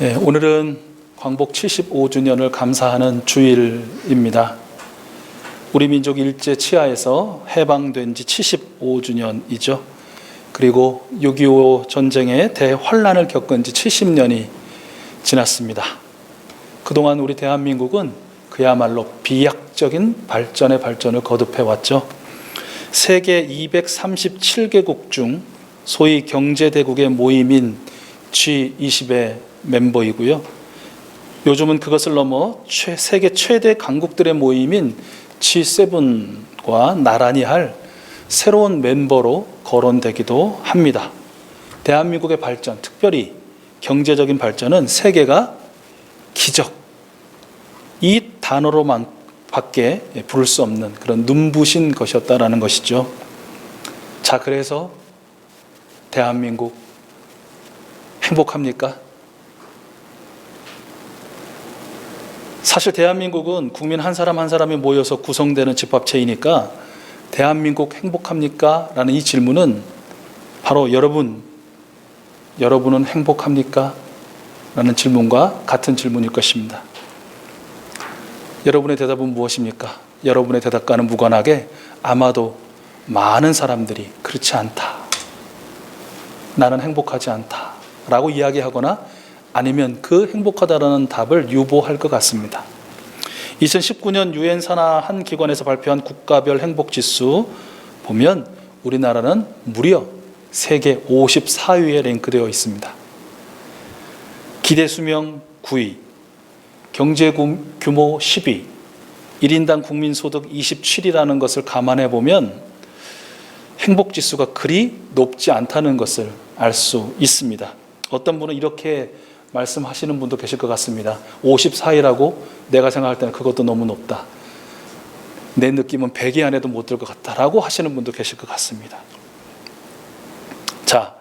오늘은 광복 75주년을 감사하는 주일입니다. 우리 민족 일제 치하에서 해방된 지 75주년이죠. 그리고 6.25 전쟁의 대환란을 겪은 지 70년이 지났습니다. 그동안 우리 대한민국은 그야말로 비약적인 발전의 발전을 거듭해왔죠. 세계 237개국 중 소위 경제대국의 모임인 G20의 멤버이고요. 요즘은 그것을 넘어 세계 최대 강국들의 모임인 G7과 나란히 할 새로운 멤버로 거론되기도 합니다. 대한민국의 발전, 특별히 경제적인 발전은 세계가 기적, 이 단어로만 밖에 부를 수 없는 그런 눈부신 것이었다라는 것이죠. 자, 그래서 대한민국 행복합니까? 사실 대한민국은 국민 한 사람 한 사람이 모여서 구성되는 집합체이니까 대한민국 행복합니까? 라는 이 질문은 바로 여러분은 행복합니까? 라는 질문과 같은 질문일 것입니다. 여러분의 대답은 무엇입니까? 여러분의 대답과는 무관하게 아마도 많은 사람들이 그렇지 않다, 나는 행복하지 않다 라고 이야기하거나 아니면 그 행복하다라는 답을 유보할 것 같습니다. 2019년 유엔 산하 한 기관에서 발표한 국가별 행복지수 보면 우리나라는 무려 세계 54위에 랭크되어 있습니다. 기대수명 9위, 경제규모 10위, 1인당 국민소득 27위라는 것을 감안해 보면 행복지수가 그리 높지 않다는 것을 알 수 있습니다. 어떤 분은 이렇게 말씀하시는 분도 계실 것 같습니다. 54위라고 내가 생각할 때는 그것도 너무 높다. 내 느낌은 100위 안에도 못 들 것 같다라고 하시는 분도 계실 것 같습니다. 자,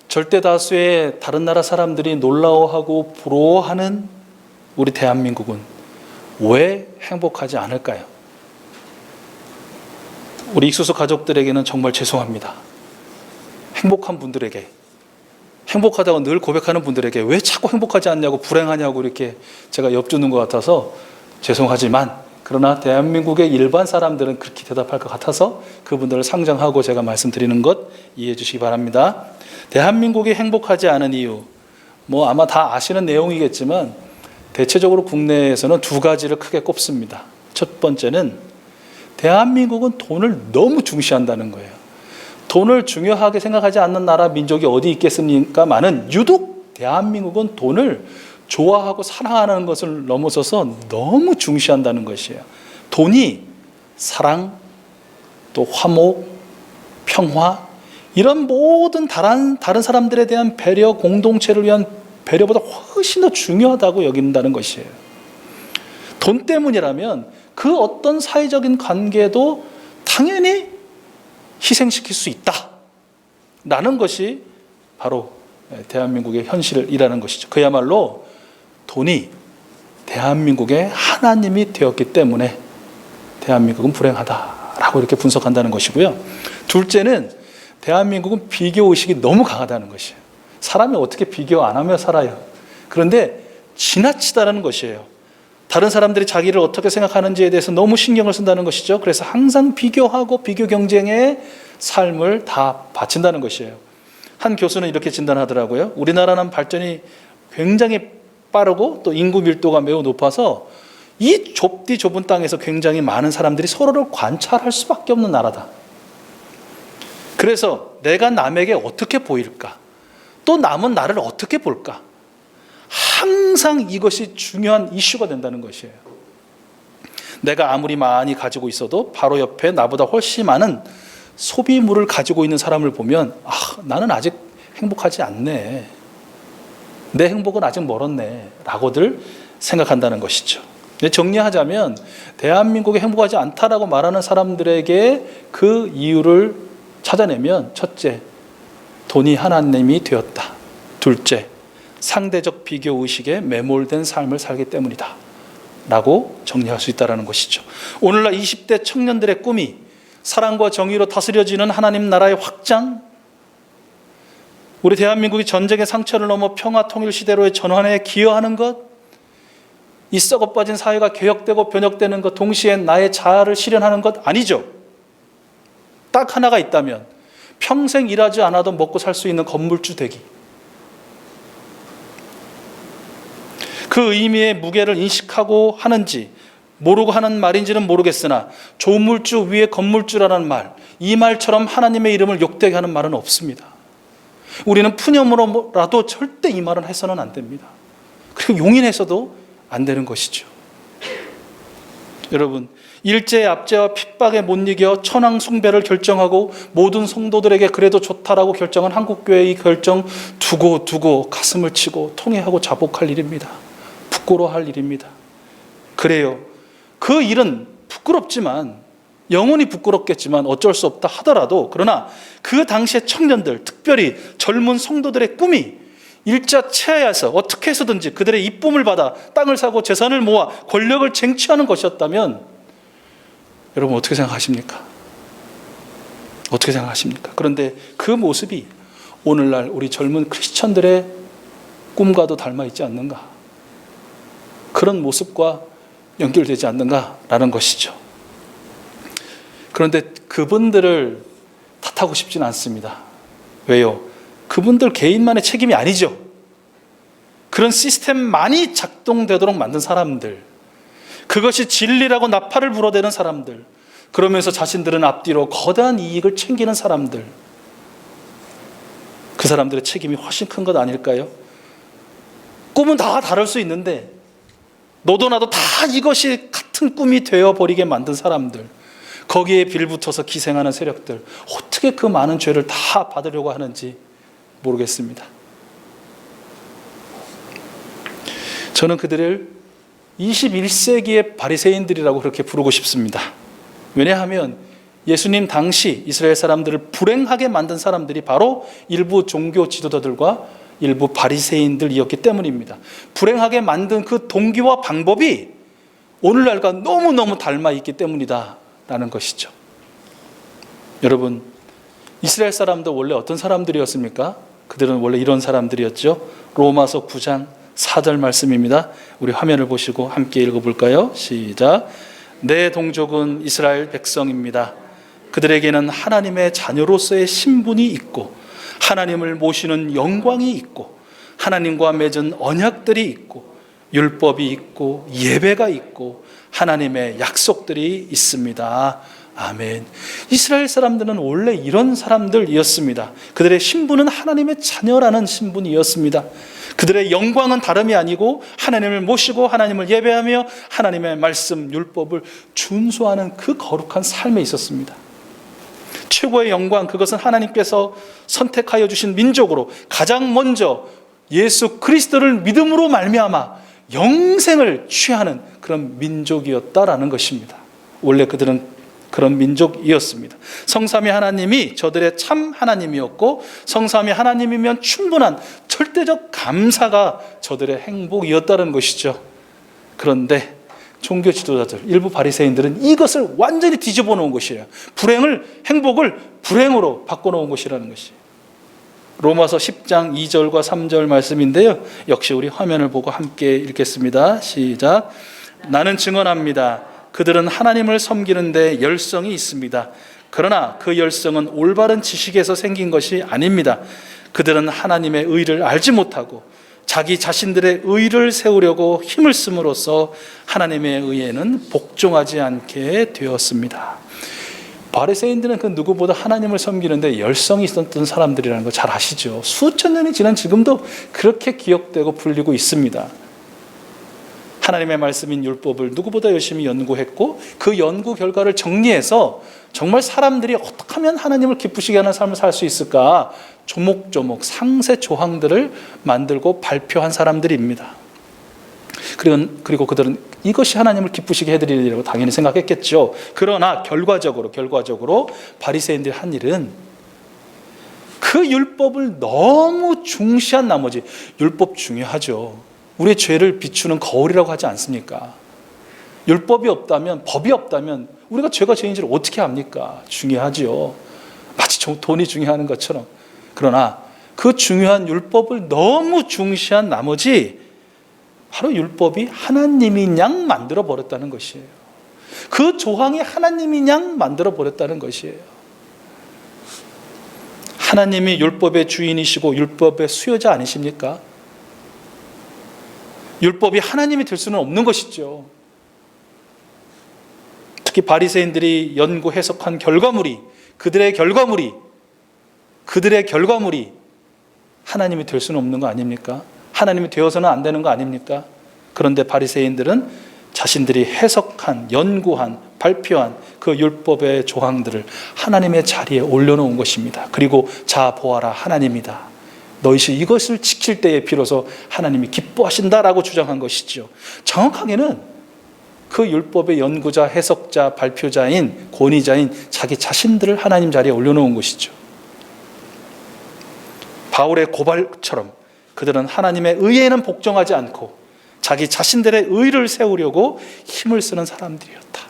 절대 다수의 다른 나라 사람들이 놀라워하고 부러워하는 우리 대한민국은 왜 행복하지 않을까요? 우리 익수수 가족들에게는 정말 죄송합니다. 행복한 분들에게, 행복하다고 늘 고백하는 분들에게 왜 자꾸 행복하지 않냐고, 불행하냐고 이렇게 제가 엿주는 것 같아서 죄송하지만, 그러나 대한민국의 일반 사람들은 그렇게 대답할 것 같아서 그분들을 상정하고 제가 말씀드리는 것 이해해 주시기 바랍니다. 대한민국이 행복하지 않은 이유, 아마 다 아시는 내용이겠지만 대체적으로 국내에서는 두 가지를 크게 꼽습니다. 첫 번째는 대한민국은 돈을 너무 중시한다는 거예요. 돈을 중요하게 생각하지 않는 나라, 민족이 어디 있겠습니까마는 유독 대한민국은 돈을 좋아하고 사랑하는 것을 넘어서서 너무 중시한다는 것이에요. 돈이 사랑, 또 화목, 평화, 이런 모든 다른 사람들에 대한 배려, 공동체를 위한 배려보다 훨씬 더 중요하다고 여긴다는 것이에요. 돈 때문이라면 그 어떤 사회적인 관계도 당연히 희생시킬 수 있다 라는 것이 바로 대한민국의 현실이라는 것이죠. 그야말로 돈이 대한민국의 하나님이 되었기 때문에 대한민국은 불행하다라고 이렇게 분석한다는 것이고요. 둘째는 대한민국은 비교의식이 너무 강하다는 것이에요. 사람이 어떻게 비교 안 하며 살아요? 그런데 지나치다라는 것이에요. 다른 사람들이 자기를 어떻게 생각하는지에 대해서 너무 신경을 쓴다는 것이죠. 그래서 항상 비교하고 비교 경쟁의 삶을 다 바친다는 것이에요. 한 교수는 이렇게 진단하더라고요. 우리나라는 발전이 굉장히 빠르고 또 인구 밀도가 매우 높아서 이 좁은 땅에서 굉장히 많은 사람들이 서로를 관찰할 수밖에 없는 나라다. 그래서 내가 남에게 어떻게 보일까? 또 남은 나를 어떻게 볼까? 항상 이것이 중요한 이슈가 된다는 것이에요. 내가 아무리 많이 가지고 있어도 바로 옆에 나보다 훨씬 많은 소비물을 가지고 있는 사람을 보면 나는 아직 행복하지 않네, 내 행복은 아직 멀었네 라고들 생각한다는 것이죠. 정리하자면 대한민국이 행복하지 않다라고 말하는 사람들에게 그 이유를 찾아내면, 첫째, 돈이 하나님이 되었다. 둘째, 상대적 비교의식에 매몰된 삶을 살기 때문이다 라고 정리할 수 있다는 것이죠. 오늘날 20대 청년들의 꿈이 사랑과 정의로 다스려지는 하나님 나라의 확장, 우리 대한민국이 전쟁의 상처를 넘어 평화 통일 시대로의 전환에 기여하는 것, 이 썩어 빠진 사회가 개혁되고 변혁되는 것, 동시에 나의 자아를 실현하는 것 아니죠. 딱 하나가 있다면 평생 일하지 않아도 먹고 살 수 있는 건물주 되기. 그 의미의 무게를 인식하고 하는지 모르고 하는 말인지는 모르겠으나 조물주 위에 건물주라는 말, 이 말처럼 하나님의 이름을 욕되게 하는 말은 없습니다. 우리는 푸념으로라도 절대 이 말은 해서는 안 됩니다. 그리고 용인해서도 안 되는 것이죠. 여러분, 일제의 압제와 핍박에 못 이겨 천황 숭배를 결정하고 모든 성도들에게 그래도 좋다라고 결정한 한국교회의 이 결정 두고 가슴을 치고 통회하고 자복할 일입니다. 부끄러워할 일입니다. 그래요. 그 일은 부끄럽지만, 영원히 부끄럽겠지만 어쩔 수 없다 하더라도, 그러나 그 당시의 청년들, 특별히 젊은 성도들의 꿈이 일자 치하에서 어떻게 해서든지 그들의 이쁨을 받아 땅을 사고 재산을 모아 권력을 쟁취하는 것이었다면 여러분 어떻게 생각하십니까? 어떻게 생각하십니까? 그런데 그 모습이 오늘날 우리 젊은 크리스천들의 꿈과도 닮아 있지 않는가? 그런 모습과 연결되지 않는가라는 것이죠. 그런데 그분들을 탓하고 싶지는 않습니다. 왜요? 그분들 개인만의 책임이 아니죠. 그런 시스템만이 작동되도록 만든 사람들, 그것이 진리라고 나팔을 불어대는 사람들, 그러면서 자신들은 앞뒤로 거대한 이익을 챙기는 사람들, 그 사람들의 책임이 훨씬 큰 것 아닐까요? 꿈은 다 다를 수 있는데 너도 나도 다 이것이 같은 꿈이 되어버리게 만든 사람들, 거기에 빌붙어서 기생하는 세력들, 어떻게 그 많은 죄를 다 받으려고 하는지 모르겠습니다. 저는 그들을 21세기의 바리새인들이라고 그렇게 부르고 싶습니다. 왜냐하면 예수님 당시 이스라엘 사람들을 불행하게 만든 사람들이 바로 일부 종교 지도자들과 일부 바리새인들이었기 때문입니다. 불행하게 만든 그 동기와 방법이 오늘날과 너무너무 닮아 있기 때문이다 라는 것이죠. 여러분, 이스라엘 사람도 원래 어떤 사람들이었습니까? 그들은 원래 이런 사람들이었죠. 로마서 9장 4절 말씀입니다. 우리 화면을 보시고 함께 읽어볼까요? 시작. 내 동족은 이스라엘 백성입니다. 그들에게는 하나님의 자녀로서의 신분이 있고 하나님을 모시는 영광이 있고 하나님과 맺은 언약들이 있고 율법이 있고 예배가 있고 하나님의 약속들이 있습니다. 아멘. 이스라엘 사람들은 원래 이런 사람들이었습니다. 그들의 신분은 하나님의 자녀라는 신분이었습니다. 그들의 영광은 다름이 아니고 하나님을 모시고 하나님을 예배하며 하나님의 말씀, 율법을 준수하는 그 거룩한 삶에 있었습니다. 최고의 영광, 그것은 하나님께서 선택하여 주신 민족으로 가장 먼저 예수 그리스도를 믿음으로 말미암아 영생을 취하는 그런 민족이었다라는 것입니다. 원래 그들은 그런 민족이었습니다. 성삼위 하나님이 저들의 참 하나님이었고 성삼위 하나님이면 충분한 절대적 감사가 저들의 행복이었다는 것이죠. 그런데 종교 지도자들, 일부 바리새인들은 이것을 완전히 뒤집어 놓은 것이에요. 행복을 불행으로 바꿔놓은 것이라는 것이에요. 로마서 10장 2절과 3절 말씀인데요. 역시 우리 화면을 보고 함께 읽겠습니다. 시작. 나는 증언합니다. 그들은 하나님을 섬기는데 열성이 있습니다. 그러나 그 열성은 올바른 지식에서 생긴 것이 아닙니다. 그들은 하나님의 의를 알지 못하고 자기 자신들의 의를 세우려고 힘을 씀으로써 하나님의 의에는 복종하지 않게 되었습니다. 바리새인들은 그 누구보다 하나님을 섬기는데 열성이 있었던 사람들이라는 거 잘 아시죠? 수천 년이 지난 지금도 그렇게 기억되고 불리고 있습니다. 하나님의 말씀인 율법을 누구보다 열심히 연구했고 그 연구 결과를 정리해서 정말 사람들이 어떻게 하면 하나님을 기쁘시게 하는 삶을 살 수 있을까 조목조목 상세 조항들을 만들고 발표한 사람들입니다. 그리고 그들은 이것이 하나님을 기쁘시게 해드리리라고 당연히 생각했겠죠. 그러나 결과적으로 바리새인들이 한 일은 그 율법을 너무 중시한 나머지, 율법 중요하죠. 우리의 죄를 비추는 거울이라고 하지 않습니까? 율법이 없다면, 법이 없다면 우리가 죄가 죄인지를 어떻게 압니까? 중요하지요. 마치 돈이 중요한 것처럼. 그러나 그 중요한 율법을 너무 중시한 나머지 바로 율법이 하나님인 양 만들어 버렸다는 것이에요. 그 조항이 하나님인 양 만들어 버렸다는 것이에요. 하나님이 율법의 주인이시고 율법의 수요자 아니십니까? 율법이 하나님이 될 수는 없는 것이죠. 특히 바리새인들이 연구 해석한 결과물이 그들의 결과물이 하나님이 될 수는 없는 거 아닙니까? 하나님이 되어서는 안 되는 거 아닙니까? 그런데 바리새인들은 자신들이 해석한, 연구한, 발표한 그 율법의 조항들을 하나님의 자리에 올려놓은 것입니다. 그리고 자 보아라 하나님이다. 너희시 이것을 지킬 때에 비로소 하나님이 기뻐하신다라고 주장한 것이죠. 정확하게는 그 율법의 연구자, 해석자, 발표자인, 권위자인 자기 자신들을 하나님 자리에 올려놓은 것이죠. 바울의 고발처럼 그들은 하나님의 의에는 복종하지 않고 자기 자신들의 의를 세우려고 힘을 쓰는 사람들이었다.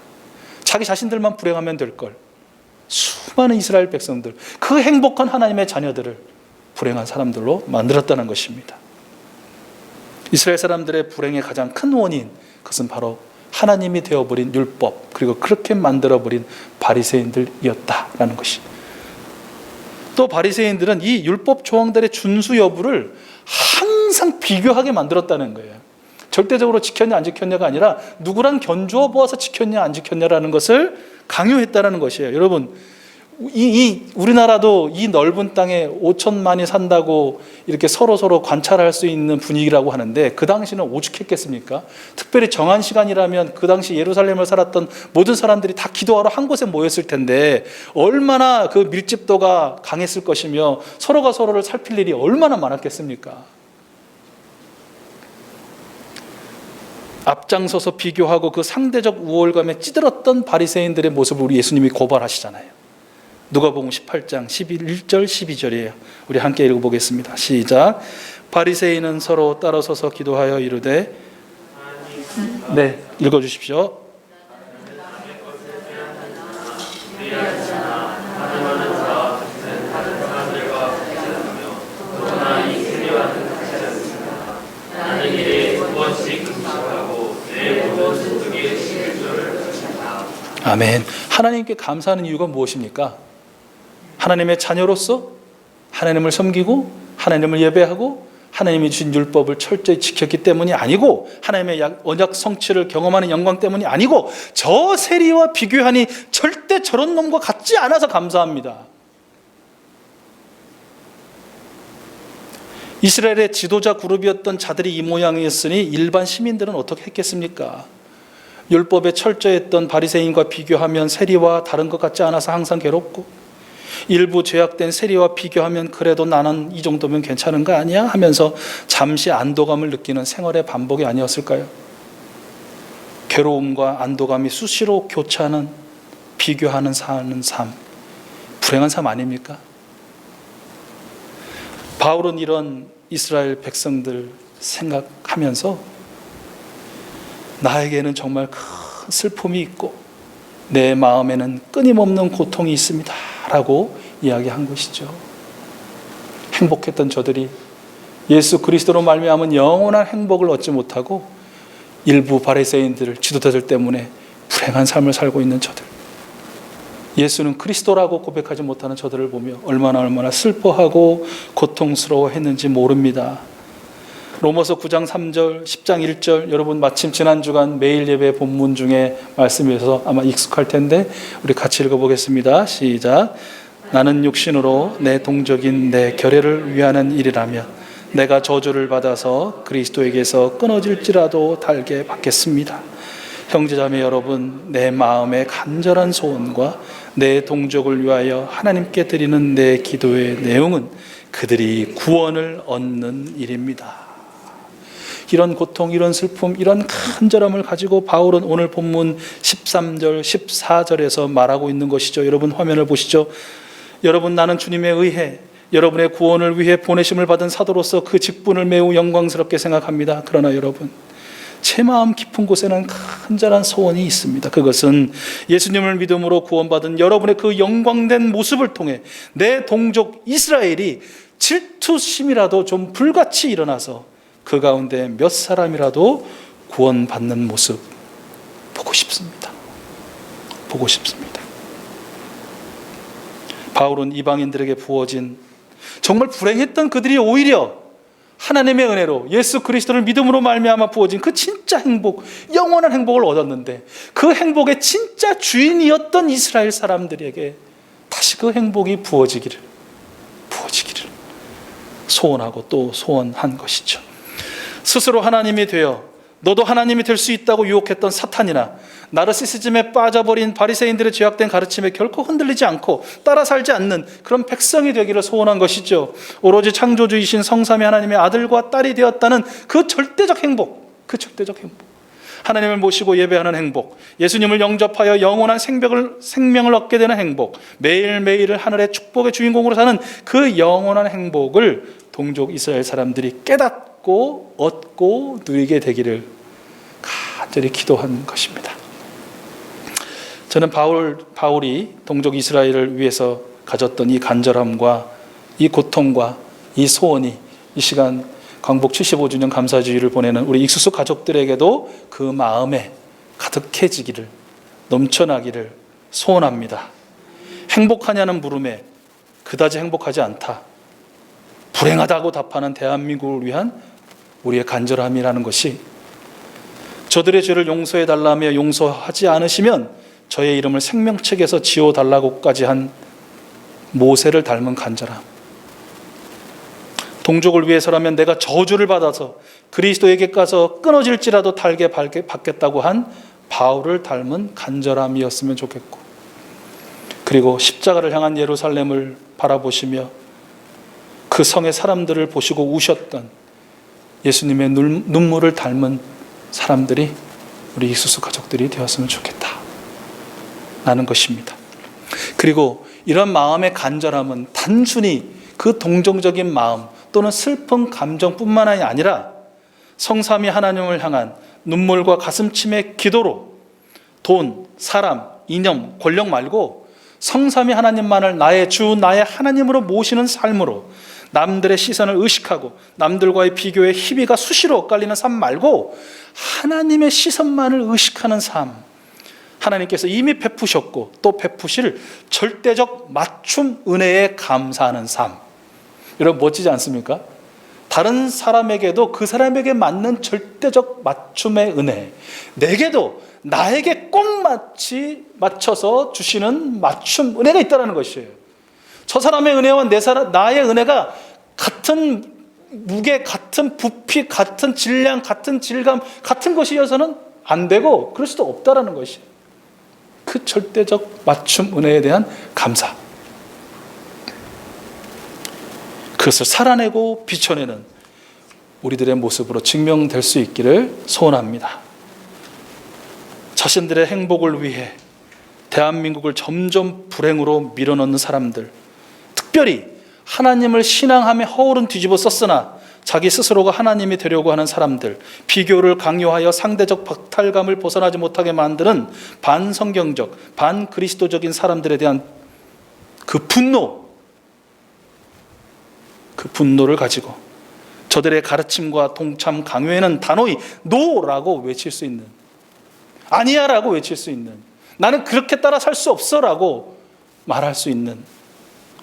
자기 자신들만 불행하면 될 걸. 수많은 이스라엘 백성들, 그 행복한 하나님의 자녀들을 불행한 사람들로 만들었다는 것입니다. 이스라엘 사람들의 불행의 가장 큰 원인, 그것은 바로 하나님이 되어버린 율법, 그리고 그렇게 만들어버린 바리새인들이었다라는 것이. 또 바리새인들은 이 율법 조항들의 준수 여부를 항상 비교하게 만들었다는 거예요. 절대적으로 지켰냐 안 지켰냐가 아니라 누구랑 견주어 보아서 지켰냐 안 지켰냐라는 것을 강요했다는 것이에요. 여러분, 우리나라도 이 넓은 땅에 5천만이 산다고 이렇게 서로 관찰할 수 있는 분위기라고 하는데 그 당시는 오죽했겠습니까? 특별히 정한 시간이라면 그 당시 예루살렘을 살았던 모든 사람들이 다 기도하러 한 곳에 모였을 텐데 얼마나 그 밀집도가 강했을 것이며 서로가 서로를 살필 일이 얼마나 많았겠습니까? 앞장서서 비교하고 그 상대적 우월감에 찌들었던 바리새인들의 모습을 우리 예수님이 고발하시잖아요. 누가복음 18장 1절 12절이에요. 우리 함께 읽어보겠습니다. 시작. 바리새인은 서로 따라서서 기도하여 이르되, 네, 읽어주십시오. 아멘. 하나님께 감사하는 이유가 무엇입니까? 하나님의 자녀로서 하나님을 섬기고 하나님을 예배하고 하나님이 주신 율법을 철저히 지켰기 때문이 아니고 하나님의 언약 성취를 경험하는 영광 때문이 아니고 저 세리와 비교하니 절대 저런 놈과 같지 않아서 감사합니다. 이스라엘의 지도자 그룹이었던 자들이 이 모양이었으니 일반 시민들은 어떻게 했겠습니까? 율법에 철저했던 바리새인과 비교하면 세리와 다른 것 같지 않아서 항상 괴롭고, 일부 죄악된 세리와 비교하면 그래도 나는 이 정도면 괜찮은 거 아니야? 하면서 잠시 안도감을 느끼는 생활의 반복이 아니었을까요? 괴로움과 안도감이 수시로 교차하는, 비교하는 사는 삶, 불행한 삶 아닙니까? 바울은 이런 이스라엘 백성들 생각하면서 나에게는 정말 큰 슬픔이 있고 내 마음에는 끊임없는 고통이 있습니다 라고 이야기한 것이죠. 행복했던 저들이 예수 그리스도로 말미암은 영원한 행복을 얻지 못하고 일부 바리새인들, 지도자들 때문에 불행한 삶을 살고 있는 저들, 예수는 그리스도라고 고백하지 못하는 저들을 보며 얼마나 슬퍼하고 고통스러워했는지 모릅니다. 로마서 9장 3절, 10장 1절, 여러분 마침 지난 주간 매일 예배 본문 중에 말씀이어서 아마 익숙할 텐데 우리 같이 읽어보겠습니다. 시작. 나는 육신으로 내 동족인 내 결례를 위하는 일이라면 내가 저주를 받아서 그리스도에게서 끊어질지라도 달게 받겠습니다. 형제자매 여러분, 내 마음의 간절한 소원과 내 동족을 위하여 하나님께 드리는 내 기도의 내용은 그들이 구원을 얻는 일입니다. 이런 고통, 이런 슬픔, 이런 간절함을 가지고 바울은 오늘 본문 13절, 14절에서 말하고 있는 것이죠. 여러분 화면을 보시죠. 여러분, 나는 주님에 의해 여러분의 구원을 위해 보내심을 받은 사도로서 그 직분을 매우 영광스럽게 생각합니다. 그러나 여러분, 제 마음 깊은 곳에는 간절한 소원이 있습니다. 그것은 예수님을 믿음으로 구원받은 여러분의 그 영광된 모습을 통해 내 동족 이스라엘이 질투심이라도 좀 불같이 일어나서 그 가운데 몇 사람이라도 구원받는 모습 보고 싶습니다. 보고 싶습니다. 바울은 이방인들에게 부어진 정말 불행했던 그들이 오히려 하나님의 은혜로 예수 그리스도를 믿음으로 말미암아 부어진 그 진짜 행복, 영원한 행복을 얻었는데 그 행복의 진짜 주인이었던 이스라엘 사람들에게 다시 그 행복이 부어지기를 소원하고 또 소원한 것이죠. 스스로 하나님이 되어 너도 하나님이 될 수 있다고 유혹했던 사탄이나 나르시시즘에 빠져버린 바리새인들의 죄악된 가르침에 결코 흔들리지 않고 따라 살지 않는 그런 백성이 되기를 소원한 것이죠. 오로지 창조주이신 성삼위 하나님의 아들과 딸이 되었다는 그 절대적 행복, 하나님을 모시고 예배하는 행복, 예수님을 영접하여 영원한 생명을 얻게 되는 행복, 매일매일을 하늘의 축복의 주인공으로 사는 그 영원한 행복을 동족 이스라엘 사람들이 깨닫고 얻고 누리게 되기를 간절히 기도한 것입니다. 저는 바울이 동족 이스라엘을 위해서 가졌던 이 간절함과 이 고통과 이 소원이 이 시간 광복 75주년 감사주의를 보내는 우리 익수수 가족들에게도 그 마음에 가득해지기를, 넘쳐나기를 소원합니다. 행복하냐는 물음에 그다지 행복하지 않다, 불행하다고 답하는 대한민국을 위한 우리의 간절함이라는 것이, 저들의 죄를 용서해달라며 용서하지 않으시면 저의 이름을 생명책에서 지워달라고까지 한 모세를 닮은 간절함, 동족을 위해서라면 내가 저주를 받아서 그리스도에게 가서 끊어질지라도 달게 받겠다고 한 바울을 닮은 간절함이었으면 좋겠고, 그리고 십자가를 향한 예루살렘을 바라보시며 그 성의 사람들을 보시고 우셨던 예수님의 눈물을 닮은 사람들이 우리 익수수 가족들이 되었으면 좋겠다 라는 것입니다. 그리고 이런 마음의 간절함은 단순히 그 동정적인 마음 또는 슬픈 감정뿐만 아니라 성삼위 하나님을 향한 눈물과 가슴침의 기도로 돈, 사람, 이념, 권력 말고 성삼위 하나님만을 나의 주, 나의 하나님으로 모시는 삶으로, 남들의 시선을 의식하고 남들과의 비교에 희비가 수시로 엇갈리는 삶 말고 하나님의 시선만을 의식하는 삶, 하나님께서 이미 베푸셨고 또 베푸실 절대적 맞춤 은혜에 감사하는 삶, 여러분 멋지지 않습니까? 다른 사람에게도 그 사람에게 맞는 절대적 맞춤의 은혜, 내게도 나에게 꼭 맞춰서 주시는 맞춤 은혜가 있다는 것이에요. 저 사람의 은혜와 나의 은혜가 같은 무게, 같은 부피, 같은 질량, 같은 질감, 같은 것이어서는 안 되고 그럴 수도 없다는 것이에요. 그 절대적 맞춤 은혜에 대한 감사, 그것을 살아내고 비춰내는 우리들의 모습으로 증명될 수 있기를 소원합니다. 자신들의 행복을 위해 대한민국을 점점 불행으로 밀어넣는 사람들, 특별히 하나님을 신앙함에 허울은 뒤집어 썼으나 자기 스스로가 하나님이 되려고 하는 사람들, 비교를 강요하여 상대적 박탈감을 벗어나지 못하게 만드는 반성경적, 반그리스도적인 사람들에 대한 그 분노를 가지고 저들의 가르침과 동참 강요에는 단호히 노라고 외칠 수 있는, 아니야 라고 외칠 수 있는, 나는 그렇게 따라 살 수 없어 라고 말할 수 있는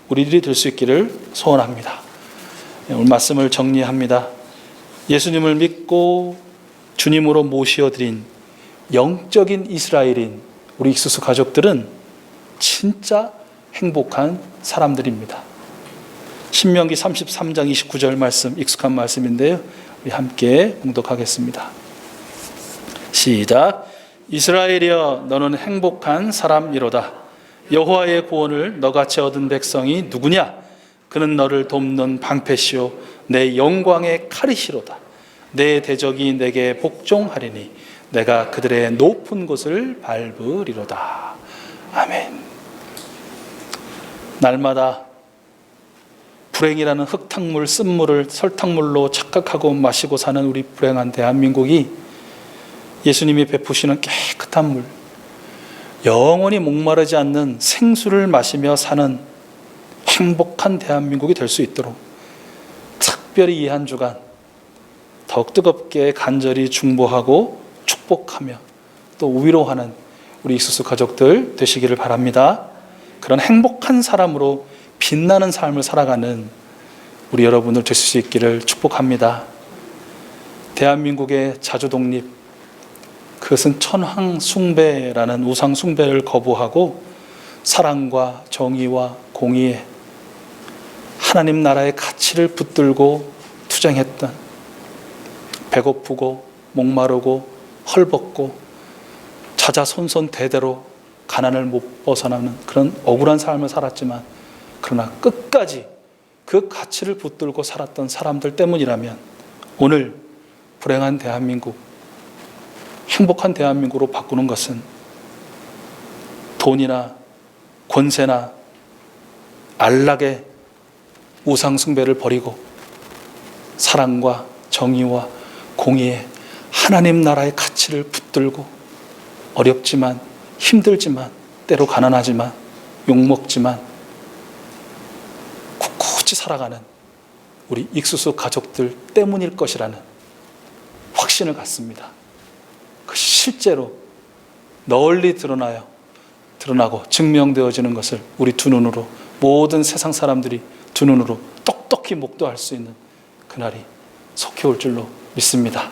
우리들이 될 수 있기를 소원합니다. 오늘 말씀을 정리합니다. 예수님을 믿고 주님으로 모시어드린 영적인 이스라엘인 우리 익수수 가족들은 진짜 행복한 사람들입니다. 신명기 33장 29절 말씀, 익숙한 말씀인데요, 우리 함께 봉독하겠습니다. 시작. 이스라엘이여 너는 행복한 사람이로다. 여호와의 구원을 너같이 얻은 백성이 누구냐? 그는 너를 돕는 방패시오 내 영광의 칼이시로다. 내 대적이 내게 복종하리니 내가 그들의 높은 곳을 밟으리로다. 아멘. 날마다 불행이라는 흙탕물, 쓴물을 설탕물로 착각하고 마시고 사는 우리 불행한 대한민국이 예수님이 베푸시는 깨끗한 물, 영원히 목마르지 않는 생수를 마시며 사는 행복한 대한민국이 될 수 있도록 특별히 이 한 주간 더욱 뜨겁게 간절히 중보하고 축복하며 또 위로하는 우리 익수수 가족들 되시기를 바랍니다. 그런 행복한 사람으로 빛나는 삶을 살아가는 우리 여러분들 되실 수 있기를 축복합니다. 대한민국의 자주독립, 그것은 천황숭배라는 우상숭배를 거부하고 사랑과 정의와 공의에 하나님 나라의 가치를 붙들고 투쟁했던, 배고프고 목마르고 헐벗고 자자손손대대로 가난을 못 벗어나는 그런 억울한 삶을 살았지만, 그러나 끝까지 그 가치를 붙들고 살았던 사람들 때문이라면 오늘 불행한 대한민국, 행복한 대한민국으로 바꾸는 것은 돈이나 권세나 안락의 우상숭배를 버리고 사랑과 정의와 공의에 하나님 나라의 가치를 붙들고 어렵지만 힘들지만 때로 가난하지만 욕먹지만 꿋꿋이 살아가는 우리 익수수 가족들 때문일 것이라는 확신을 갖습니다. 그것이 실제로 널리 드러나고 증명되어지는 것을 우리 두 눈으로, 모든 세상 사람들이 두 눈으로 똑똑히 목도할 수 있는 그날이 속히 올 줄로 믿습니다.